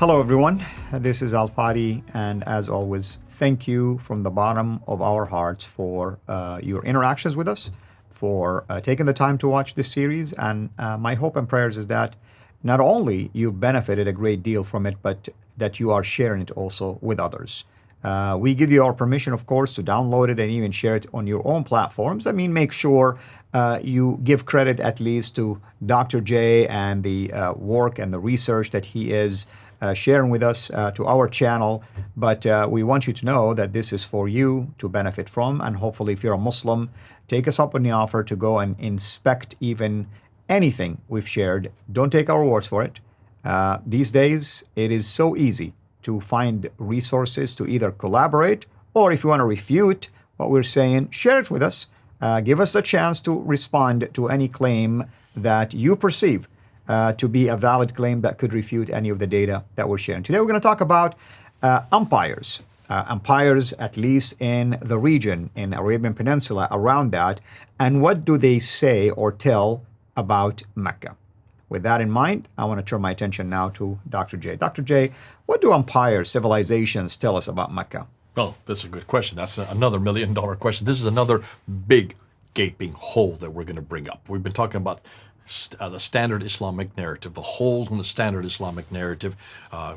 Hello, everyone. This is Al Fadi, and as always, thank you from the bottom of our hearts for your interactions with us, for taking the time to watch this series. And my hope and prayers is that not only you've benefited a great deal from it, but that you are sharing it also with others. We give you our permission, of course, to download it and even share it on your own platforms. I mean, make sure you give credit at least to Dr. J and the work and the research that he is sharing with us to our channel. But we want you to know that this is for you to benefit from. And hopefully, if you're a Muslim, take us up on the offer to go and inspect even anything we've shared. Don't take our words for it. These days, it is so easy to find resources to either collaborate, or if you want to refute what we're saying, share it with us. Give us a chance to respond to any claim that you perceive to be a valid claim that could refute any of the data that we're sharing. Today, we're going to talk about empires. Empires, at least in the region, in Arabian Peninsula, around that, and what do they say or tell about Mecca. With that in mind, I want to turn my attention now to Dr. J. Dr. J, what do empires, civilizations tell us about Mecca? Oh, that's a good question. That's another $1 million question. This is another big gaping hole that we're going to bring up. We've been talking about the standard Islamic narrative, the hole in the standard Islamic narrative,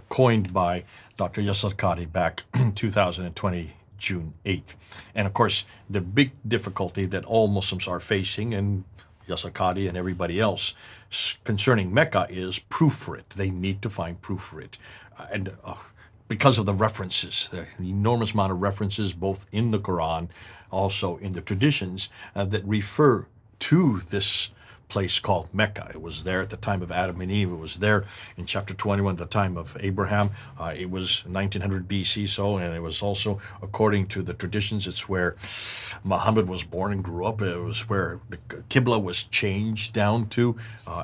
coined by Dr. Yasser Qadhi back in 2020, June 8th. And of course, the big difficulty that all Muslims are facing, and Yasser Qadhi and everybody else, concerning Mecca is proof for it. They need to find proof for it. Because of the references, the enormous amount of references, both in the Quran, also in the traditions, that refer to this place called Mecca. It was there at the time of Adam and Eve. It was there in chapter 21 at the time of Abraham. It was 1900 BC, and it was also, according to the traditions, it's where Muhammad was born and grew up. It was where the Qibla was changed down to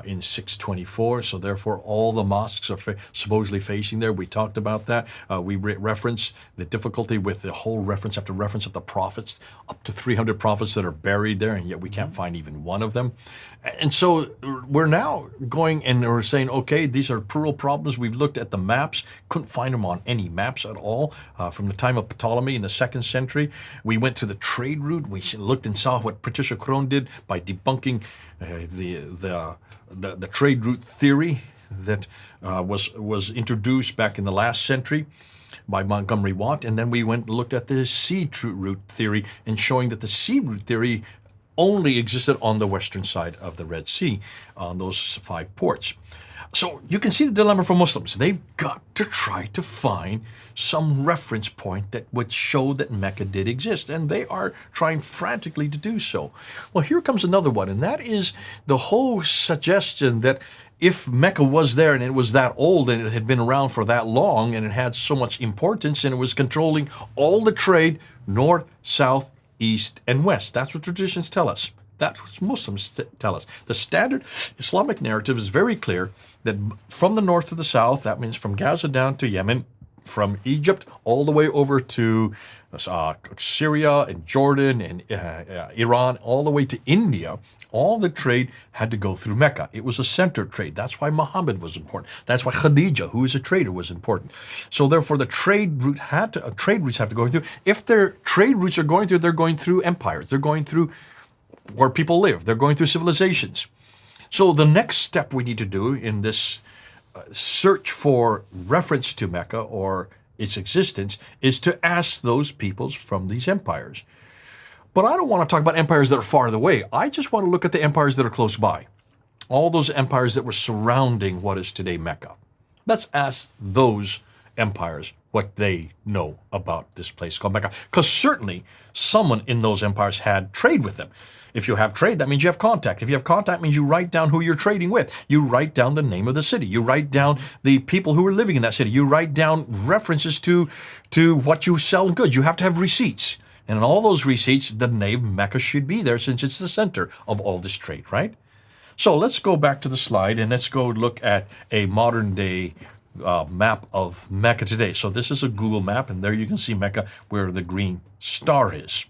in 624. So therefore, all the mosques are supposedly facing there. We talked about that. We referenced the difficulty with the whole reference after reference of the prophets, up to 300 prophets that are buried there, and yet we can't find even one of them. And so we're now going and we're saying, okay, these are plural problems. We've looked at the maps, couldn't find them on any maps at all from the time of Ptolemy in the 2nd century. We went to the trade route. We looked and saw what Patricia Crone did by debunking the trade route theory that was introduced back in the last century by Montgomery Watt. And then we went and looked at the sea route theory and showing that the sea route theory only existed on the western side of the Red Sea, on those 5 ports. So you can see the dilemma for Muslims. They've got to try to find some reference point that would show that Mecca did exist, and they are trying frantically to do so. Well, here comes another one, and that is the whole suggestion that if Mecca was there and it was that old and it had been around for that long and it had so much importance and it was controlling all the trade north, south, east, and west. That's what traditions tell us. That's what Muslims tell us. The standard Islamic narrative is very clear that from the north to the south, that means from Gaza down to Yemen, from Egypt all the way over to Syria and Jordan and Iran, all the way to India, all the trade had to go through Mecca. It was a center trade. That's why Muhammad was important. That's why Khadija, who is a trader, was important. So therefore, the trade routes have to go through. If their trade routes are going through, they're going through empires. They're going through where people live. They're going through civilizations. So the next step we need to do in this search for reference to Mecca or its existence is to ask those peoples from these empires. But I don't want to talk about empires that are far away. I just want to look at the empires that are close by. All those empires that were surrounding what is today Mecca. Let's ask those empires what they know about this place called Mecca. Because certainly someone in those empires had trade with them. If you have trade, that means you have contact. If you have contact, it means you write down who you're trading with. You write down the name of the city. You write down the people who are living in that city. You write down references to what you sell in goods. You have to have receipts. And in all those receipts, the name Mecca should be there since it's the center of all this trade, right? So let's go back to the slide and let's go look at a modern day map of Mecca today. So this is a Google map, and there you can see Mecca where the green star is.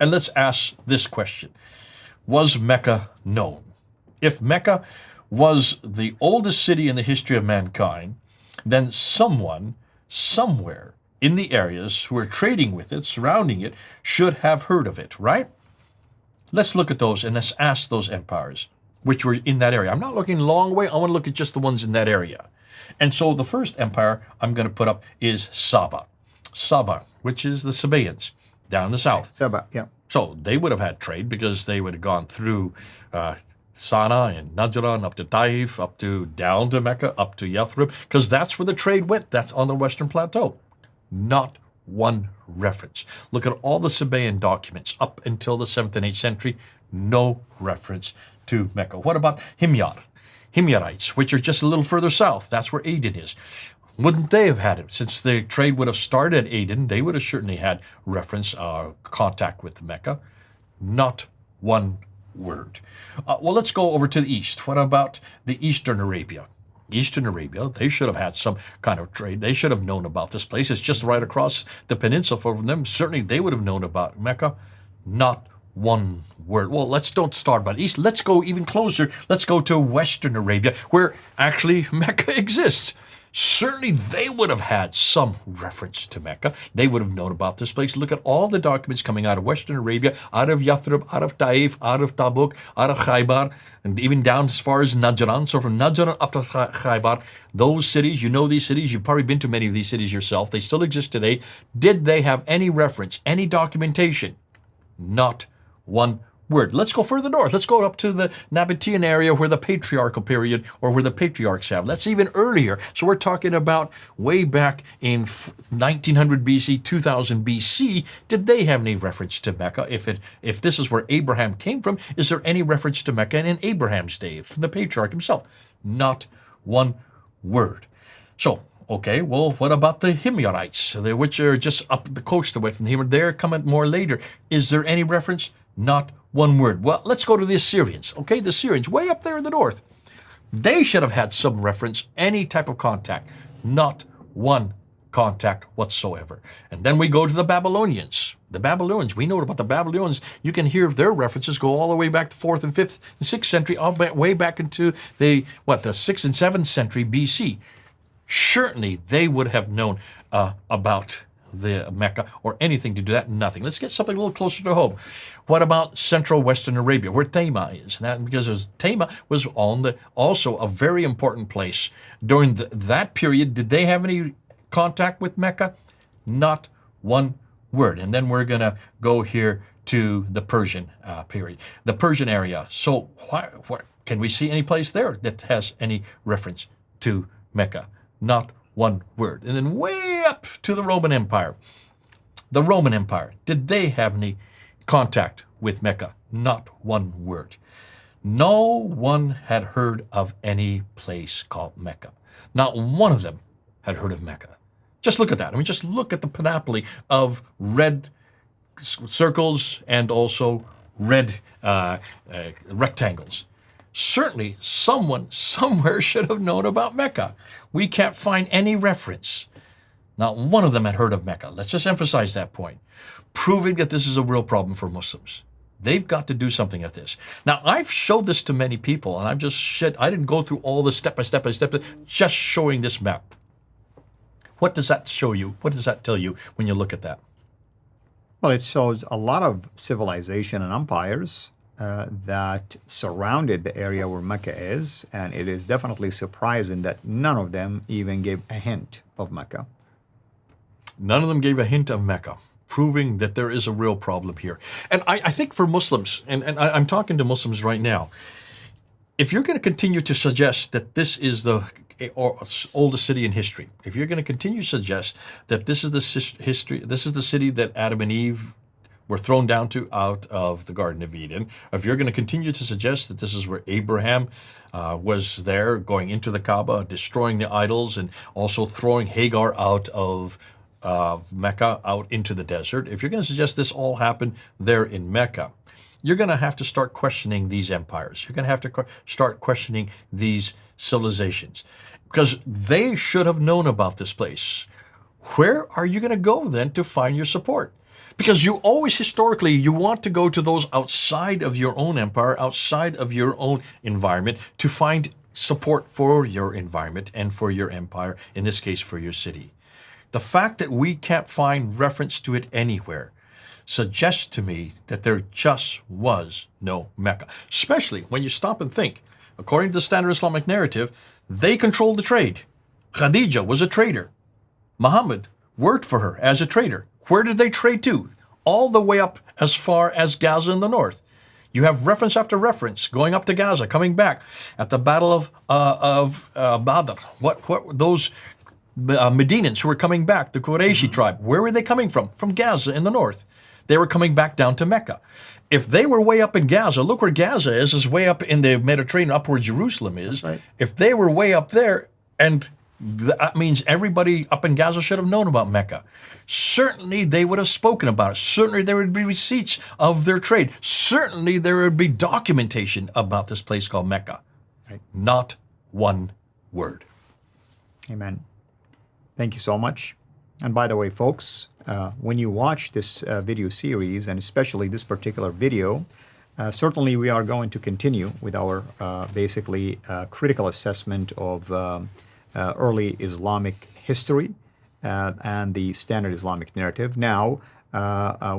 And let's ask this question. Was Mecca known? If Mecca was the oldest city in the history of mankind, then someone, somewhere in the areas who are trading with it, surrounding it, should have heard of it, right? Let's look at those and let's ask those empires which were in that area. I'm not looking long way. I want to look at just the ones in that area. And so the first empire I'm going to put up is Saba. Saba, which is the Sabaeans down in the south. Saba, yeah. So they would have had trade because they would have gone through Sana'a and Najran up to Taif, up to down to Mecca, up to Yathrib, because that's where the trade went. That's on the Western Plateau. Not one reference. Look at all the Sabaean documents up until the 7th and 8th century. No reference to Mecca. What about Himyar? Himyarites, which are just a little further south. That's where Aden is. Wouldn't they have had it? Since the trade would have started at Aden, they would have certainly had reference, contact with Mecca. Not one word. Well, let's go over to the east. What about the Eastern Arabia? Eastern Arabia, they should have had some kind of trade. They should have known about this place. It's just right across the peninsula from them. Certainly they would have known about Mecca. Not one word. Well, don't start about east. Let's go even closer. Let's go to Western Arabia, where actually Mecca exists. Certainly they would have had some reference to Mecca. They would have known about this place. Look at all the documents coming out of Western Arabia, out of Yathrib, out of Taif, out of Tabuk, out of Khaybar, and even down as far as Najran. So from Najran up to Khaybar, those cities, you know these cities, you've probably been to many of these cities yourself. They still exist today. Did they have any reference, any documentation? Not one word. Let's go further north. Let's go up to the Nabatean area where the patriarchal period or where the patriarchs have. That's even earlier. So we're talking about way back in 1900 BC, 2000 BC. Did they have any reference to Mecca? If this is where Abraham came from, is there any reference to Mecca in Abraham's day from the patriarch himself? Not one word. So, okay, well, what about the Himyarites, which are just up the coast away from the Himyar? They're coming more later. Is there any reference? Not one word. Well, let's go to the Assyrians. Okay, the Assyrians, way up there in the north. They should have had some reference, any type of contact. Not one contact whatsoever. And then we go to the Babylonians. The Babylonians, we know about the Babylonians. You can hear their references go all the way back to 4th and 5th and 6th century, way back into the 6th and 7th century BC. Certainly they would have known about the Mecca or anything to do that. Nothing. Let's get something a little closer to home. What about Central Western Arabia, where Tema is? Because Tema was also a very important place during that period. Did they have any contact with Mecca? Not one word. And then we're going to go here to the Persian period, the Persian area. So can we see any place there that has any reference to Mecca? Not one word. And then way up to the Roman Empire. The Roman Empire, did they have any contact with Mecca? Not one word. No one had heard of any place called Mecca. Not one of them had heard of Mecca. Just look at that. I mean, just look at the panoply of red circles and also red rectangles. Certainly someone somewhere should have known about Mecca. We can't find any reference. Not one of them had heard of Mecca. Let's just emphasize that point, proving that this is a real problem for Muslims. They've got to do something at this. Now, I've showed this to many people, and I didn't go through all the step by step, just showing this map. What does that show you? What does that tell you when you look at that? Well, it shows a lot of civilization and empires that surrounded the area where Mecca is, and it is definitely surprising that none of them even gave a hint of Mecca. None of them gave a hint of Mecca, proving that there is a real problem here. And I think for Muslims, and I'm talking to Muslims right now, if you're going to continue to suggest that this is the oldest city in history, if you're going to continue to suggest that this is the city that Adam and Eve were thrown down to out of the Garden of Eden, if you're going to continue to suggest that this is where Abraham was there, going into the Kaaba, destroying the idols, and also throwing Hagar out of Mecca out into the desert, if you're going to suggest this all happened there in Mecca, you're going to have to start questioning these empires. You're going to have to start questioning these civilizations, because they should have known about this place. Where are you going to go then to find your support? Because you always, historically, you want to go to those outside of your own empire, outside of your own environment, to find support for your environment and for your empire, in this case for your city. The fact that we can't find reference to it anywhere suggests to me that there just was no Mecca. Especially when you stop and think, according to the standard Islamic narrative, they controlled the trade. Khadija was a trader. Muhammad worked for her as a trader. Where did they trade to? All the way up as far as Gaza in the north. You have reference after reference going up to Gaza, coming back at the Battle of Badr. What those Medinans who were coming back, the Qurayshi tribe, where were they coming from? From Gaza in the north. They were coming back down to Mecca. If they were way up in Gaza, look where Gaza is way up in the Mediterranean, up where Jerusalem is. Right. If they were way up there, and that means everybody up in Gaza should have known about Mecca. Certainly they would have spoken about it. Certainly there would be receipts of their trade. Certainly there would be documentation about this place called Mecca. Right. Not one word. Amen. Thank you so much. And by the way, folks, when you watch this video series, and especially this particular video, certainly we are going to continue with our basically critical assessment of early Islamic history and the standard Islamic narrative. Now,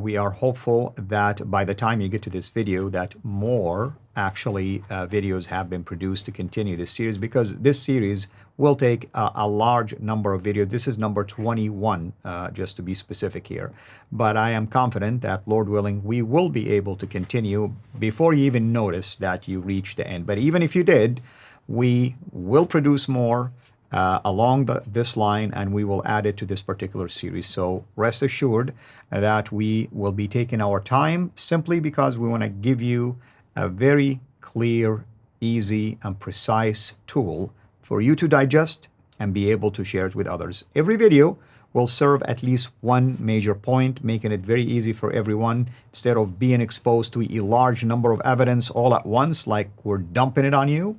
we are hopeful that by the time you get to this video, that more actually videos have been produced to continue this series, because this series will take a large number of videos. This is number 21, just to be specific here. But I am confident that, Lord willing, we will be able to continue before you even notice that you reach the end. But even if you did, we will produce more along this line, and we will add it to this particular series. So rest assured that we will be taking our time, simply because we want to give you a very clear, easy, and precise tool for you to digest and be able to share it with others. Every video will serve at least one major point, making it very easy for everyone. Instead of being exposed to a large number of evidence all at once, like we're dumping it on you,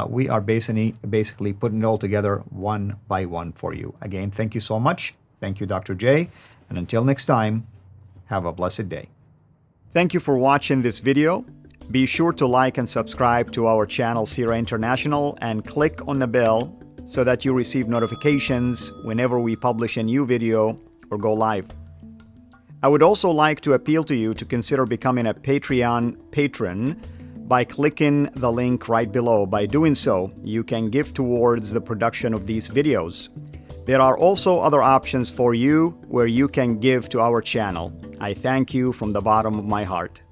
we are basically putting it all together one by one for you. Again, thank you so much. Thank you, Dr. J. And until next time, have a blessed day. Thank you for watching this video. Be sure to like and subscribe to our channel, Sira International, and click on the bell so that you receive notifications whenever we publish a new video or go live. I would also like to appeal to you to consider becoming a Patreon patron by clicking the link right below. By doing so, you can give towards the production of these videos. There are also other options for you where you can give to our channel. I thank you from the bottom of my heart.